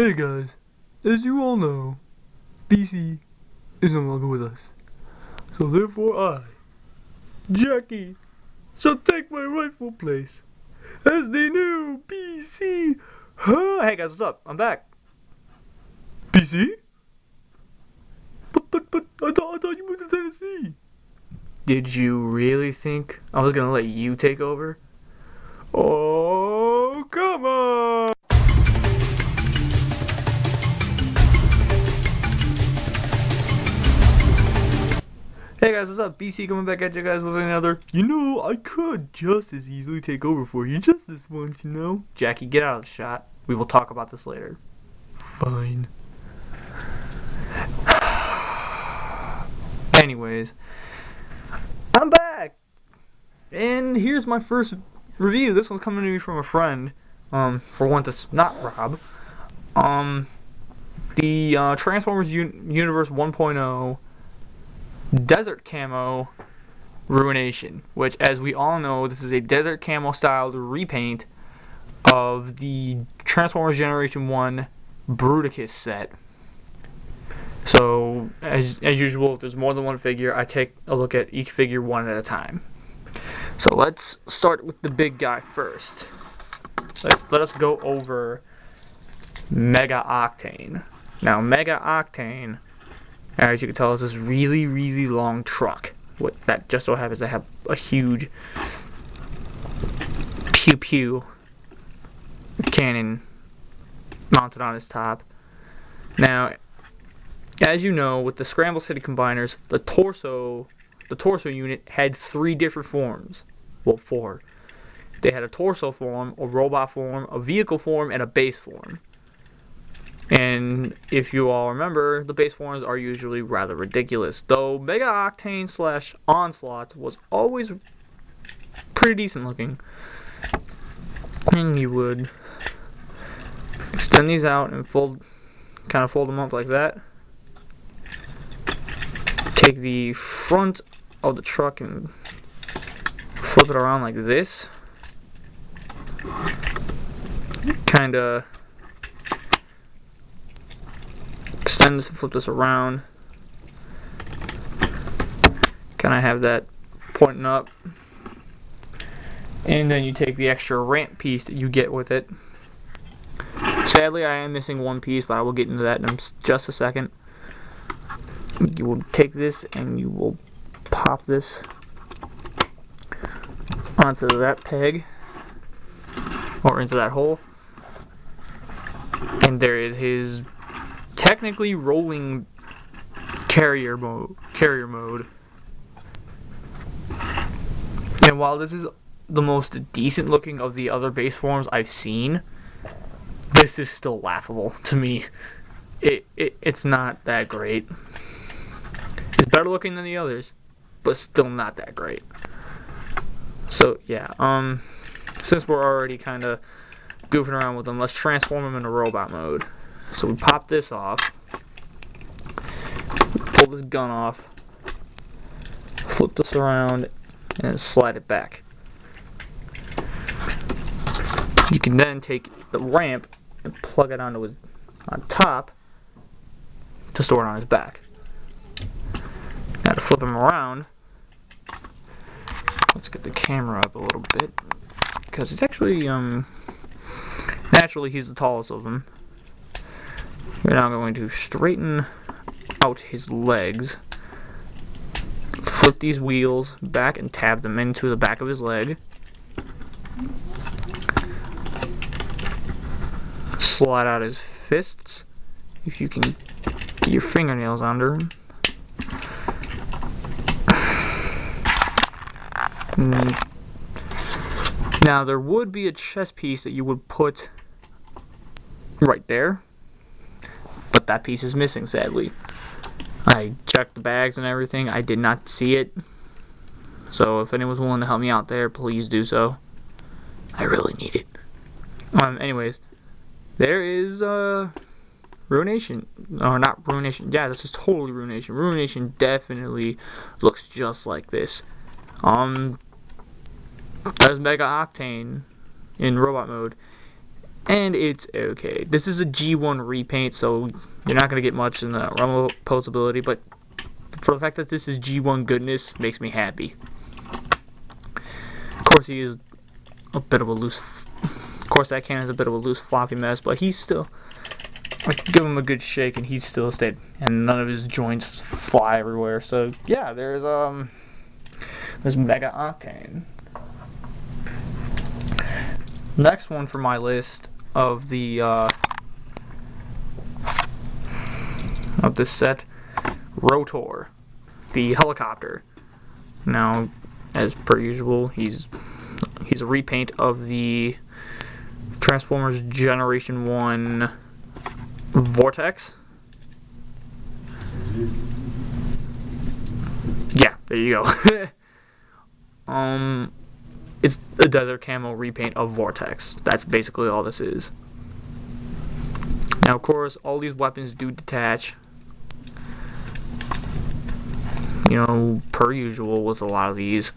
Hey guys, as you all know, BC is no longer with us. So therefore I, Jackie, shall take my rightful place as the new BC. Huh? Hey guys, what's up? I'm back. BC? But I thought you moved to Tennessee. Did you really think I was gonna let you take over? Oh, come on! Hey guys, what's up? BC coming back at you guys with another. I could just as easily take over for you just this once, Jackie, get out of the shot. We will talk about this later. Fine. Anyways, I'm back! And here's my first review. This one's coming to me from a friend. For one that's not Rob. The Transformers Universe 1.0 Desert Camo Ruination, which, as we all know, this is a desert camo styled repaint of the Transformers Generation 1 Bruticus set. So, as usual, if there's more than one figure, I take a look at each figure one at a time. So let's start with the big guy first. Let us go over Mega Octane. Now, Mega Octane, as you can tell, is this really, really long truck. What that just so happens to have a huge pew-pew cannon mounted on its top. Now, as you know, with the Scramble City Combiners, the torso unit had 3 different forms. Well, 4. They had a torso form, a robot form, a vehicle form, and a base form. And if you all remember, the base forms are usually rather ridiculous. Though Mega Octane / Onslaught was always pretty decent looking. And you would extend these out and kind of fold them up like that. Take the front of the truck and flip it around like this. Kind of extend this and flip this around. Kind of have that pointing up. And then you take the extra ramp piece that you get with it. Sadly, I am missing one piece, but I will get into that in just a second. You will take this and you will pop this onto that peg, or into that hole. And there is his technically rolling carrier mode. And while this is the most decent looking of the other base forms I've seen, this is still laughable to me. It's not that great. It's better looking than the others, but still not that great. So yeah, since we're already kind of goofing around with them, let's transform them into robot mode. So we pop this off, pull this gun off, flip this around, and slide it back. You can then take the ramp and plug it onto his on top to store it on his back. Now to flip him around, let's get the camera up a little bit, because it's actually naturally he's the tallest of them. We're now going to straighten out his legs, flip these wheels back and tab them into the back of his leg, slide out his fists, if you can get your fingernails under him. Now there would be a chest piece that you would put right there, but that piece is missing, sadly. I checked the bags and everything, I did not see it. So if anyone's willing to help me out there, please do so. I really need it. Anyways, there is Ruination. Or not Ruination. Yeah, this is totally Ruination. Ruination definitely looks just like this. There's Mega Octane in robot mode. and it's okay. This is a G1 repaint, so you're not going to get much in the realm of posability, but for the fact that this is G1 goodness makes me happy. Of course, he is a bit of a loose... Of course, that cannon is a bit of a loose, floppy mess, but he's still... I give him a good shake, and he's still stayed, and none of his joints fly everywhere. So yeah, there's Mega Octane. Next one for my list of the of this set, Rotor, the helicopter. Now, as per usual, he's a repaint of the Transformers Generation 1 Vortex. Yeah, there you go. It's a desert camo repaint of Vortex. That's basically all this is. Now, of course, all these weapons do detach. You know, per usual with a lot of these.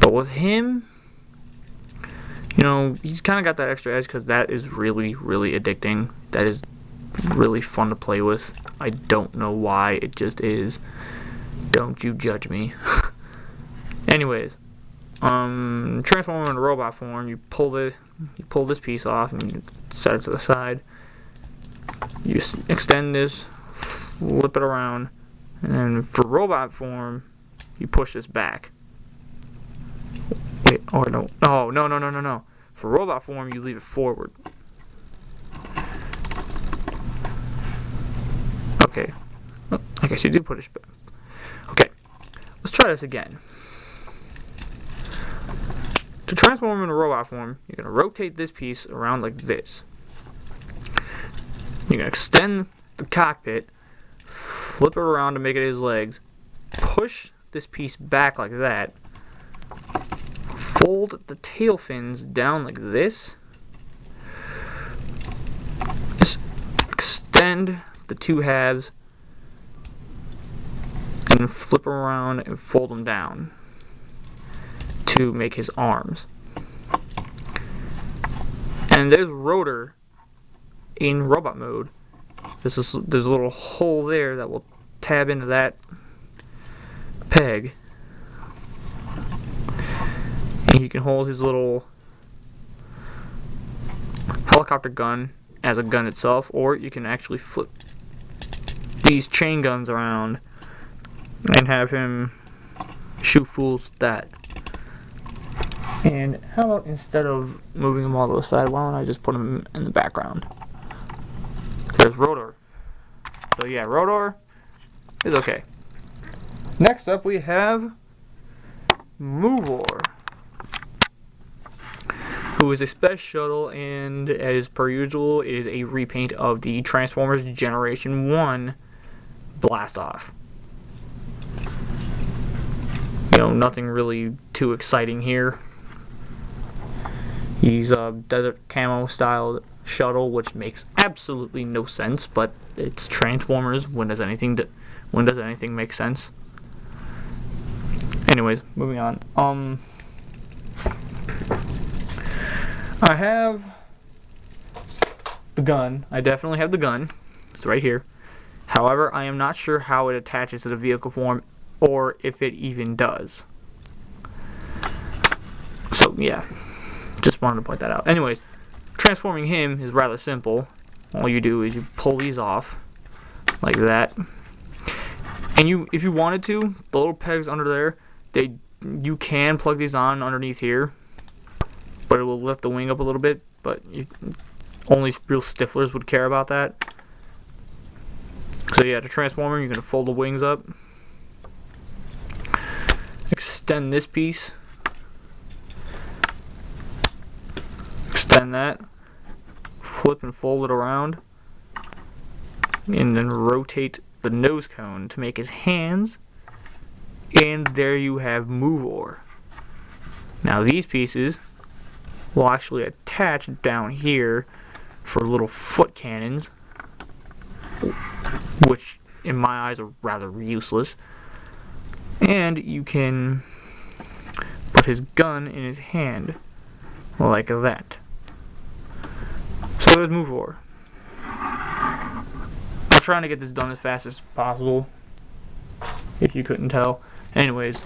But with him, you know, he's kind of got that extra edge because that is really, really addicting. That is really fun to play with. I don't know why, it just is. Don't you judge me. Anyways, transform him into robot form. You pull this piece off and you set it to the side. You extend this, flip it around, and then for robot form, you push this back. Wait, or no. Oh, no. For robot form, you leave it forward. Okay. Oh, I guess you do push it back. Okay. Let's try this again. To transform into robot form, you're going to rotate this piece around like this. You're going to extend the cockpit, flip it around to make it his legs, push this piece back like that, fold the tail fins down like this, extend the two halves, and flip around and fold them down to make his arms. And there's Rotor in robot mode. There's a little hole there that will tab into that peg. And he can hold his little helicopter gun as a gun itself, or you can actually flip these chain guns around and have him shoot fools with that. And how about instead of moving them all to the side, why don't I just put them in the background? There's Rotor. So yeah, Rotor is okay. Next up we have Movor, who is a space shuttle, and as per usual is a repaint of the Transformers Generation 1 Blastoff. You know, nothing really too exciting here. He's a desert camo style shuttle, which makes absolutely no sense, but it's Transformers. When does anything make sense? Anyways, moving on. I have the gun. I definitely have the gun. It's right here. However, I am not sure how it attaches to the vehicle form, or if it even does. So yeah, just wanted to point that out. Anyways, transforming him is rather simple. All you do is you pull these off like that, and if you wanted to, the little pegs under there, you can plug these on underneath here, but it will lift the wing up a little bit. But only real stifflers would care about that. So yeah, to transform him, you're gonna fold the wings up, extend this piece, extend that, flip and fold it around, and then rotate the nose cone to make his hands, and there you have Movor. Now these pieces will actually attach down here for little foot cannons, which in my eyes are rather useless. And you can put his gun in his hand like that. So let's move forward. I'm trying to get this done as fast as possible, if you couldn't tell. Anyways,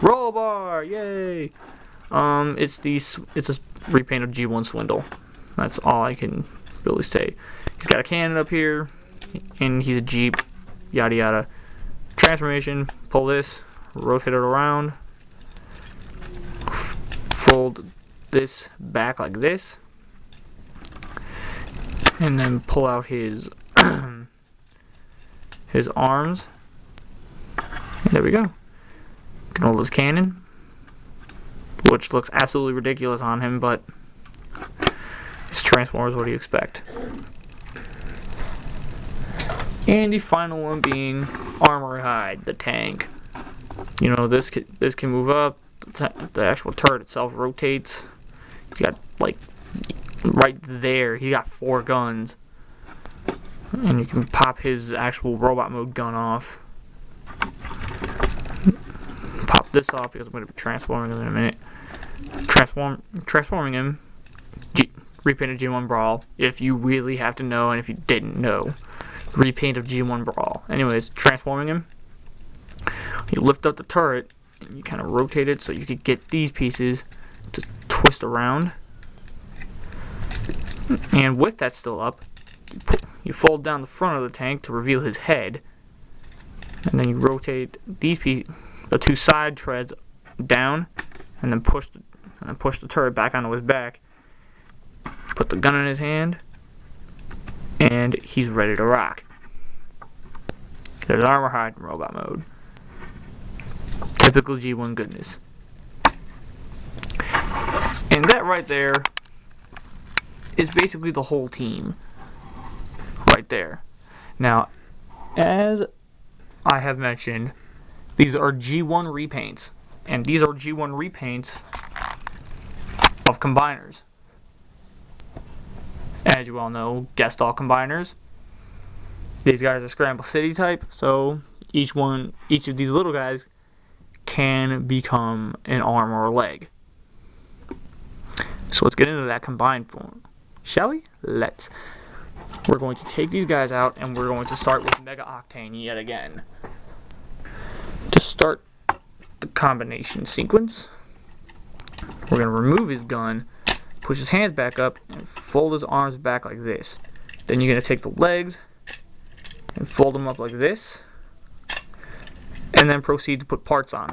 roll bar, yay! It's a repaint of G1 Swindle. That's all I can really say. He's got a cannon up here, and he's a Jeep, yada yada. Transformation, pull this, rotate it around, fold this back like this, and then pull out his his arms. And there we go. Can hold his cannon, which looks absolutely ridiculous on him, but it's Transformers. What do you expect? And the final one being Armory Hide, the tank. You know, this can move up. The actual turret itself rotates. He's got, like, right there, he got 4 guns. And you can pop his actual robot mode gun off. Pop this off because I'm going to be transforming him in a minute. Transforming him. Repainted G1 Brawl. If you really have to know, and if you didn't know. Repaint of G1 Brawl. Anyways, transforming him. You lift up the turret, and you kind of rotate it so you could get these pieces to twist around. And with that still up, you fold down the front of the tank to reveal his head. And then you rotate these pieces, the 2 side treads down, and then push the turret back onto his back. Put the gun in his hand, and he's ready to rock. There's Armor Hide in robot mode. Typical G1 goodness. And that right there is basically the whole team. Right there. Now, as I have mentioned, these are G1 repaints. And these are G1 repaints of combiners. As you all know, guest all combiners. These guys are Scramble City type, so each of these little guys can become an arm or a leg. So let's get into that combined form, shall we? Let's. We're going to take these guys out, and we're going to start with Mega Octane yet again. To start the combination sequence, we're going to remove his gun, push his hands back up, and fold his arms back like this. Then you're going to take the legs and fold them up like this, and then proceed to put parts on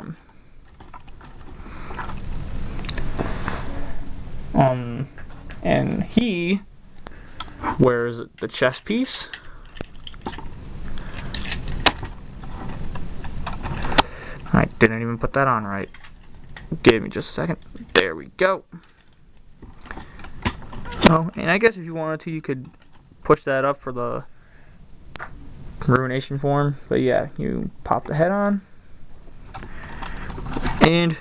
them. And he wears the chest piece. I didn't even put that on right. Give me just a second. There we go. Oh, and I guess if you wanted to, you could push that up for the Ruination form. But yeah, you pop the head on. And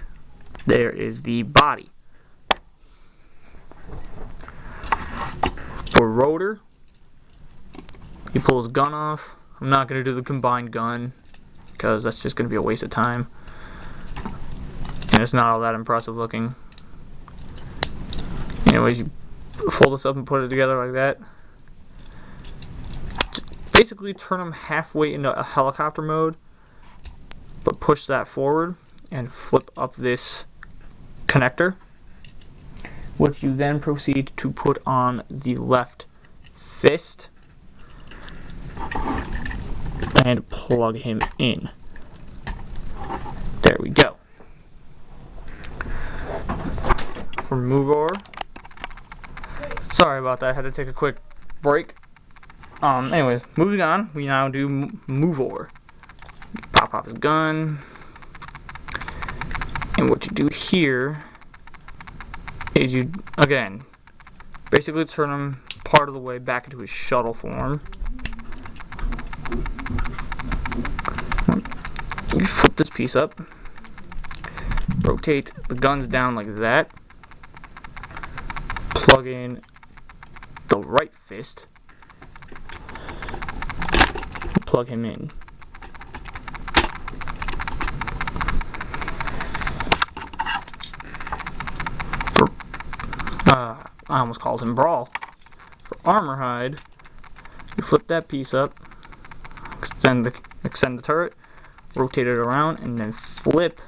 there is the body. For Rotor, he pulls his gun off. I'm not going to do the combined gun, because that's just going to be a waste of time. And it's not all that impressive looking. Anyways, you fold this up and put it together like that. Basically turn them halfway into a helicopter mode, but push that forward and flip up this connector, which you then proceed to put on the left fist and plug him in. There we go. For Movor, sorry about that, I had to take a quick break. Anyways, moving on, we now do Movor. Pop his gun, and what you do here is you, again, basically turn him part of the way back into his shuttle form. You flip this piece up, rotate the guns down like that, plug in the right fist, plug him in. I almost called him Brawl. For armor hide, you flip that piece up, extend the turret, rotate it around, and then flip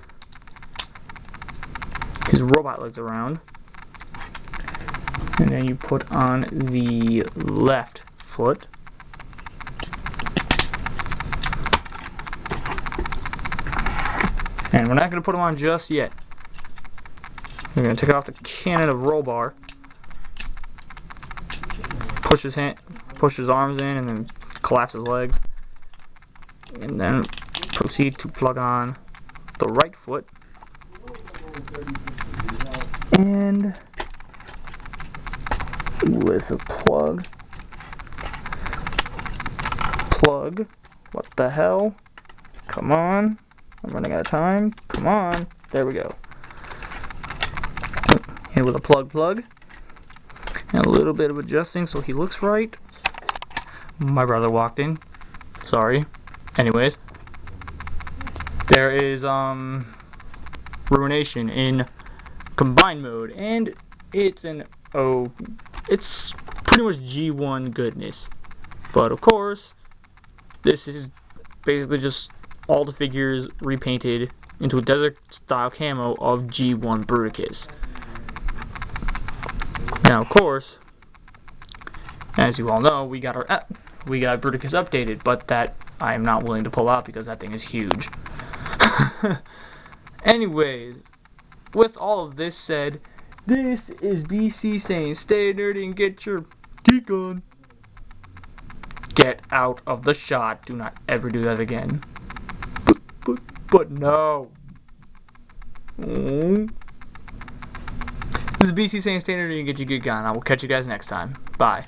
his robot legs around. And then you put on the left foot. And we're not going to put them on just yet. We're going to take off the cannon of roll bar, push his arms in, and then collapse his legs. And then proceed to plug on the right foot. And with a plug. What the hell? Come on. I'm running out of time. Come on. There we go. And with a plug. And a little bit of adjusting so he looks right. My brother walked in. Sorry. Anyways. There is Ruination in combined mode. And it's it's pretty much G1 goodness. But of course, this is basically just all the figures repainted into a desert style camo of G1 Bruticus. Now of course, as you all know, we got Bruticus updated, but that I am not willing to pull out because that thing is huge. Anyways, with all of this said, this is BC saying stay nerdy and get your geek on. Get out of the shot. Do not ever do that again. But no. This is BC saying stay nerdy and get your geek on. I will catch you guys next time. Bye.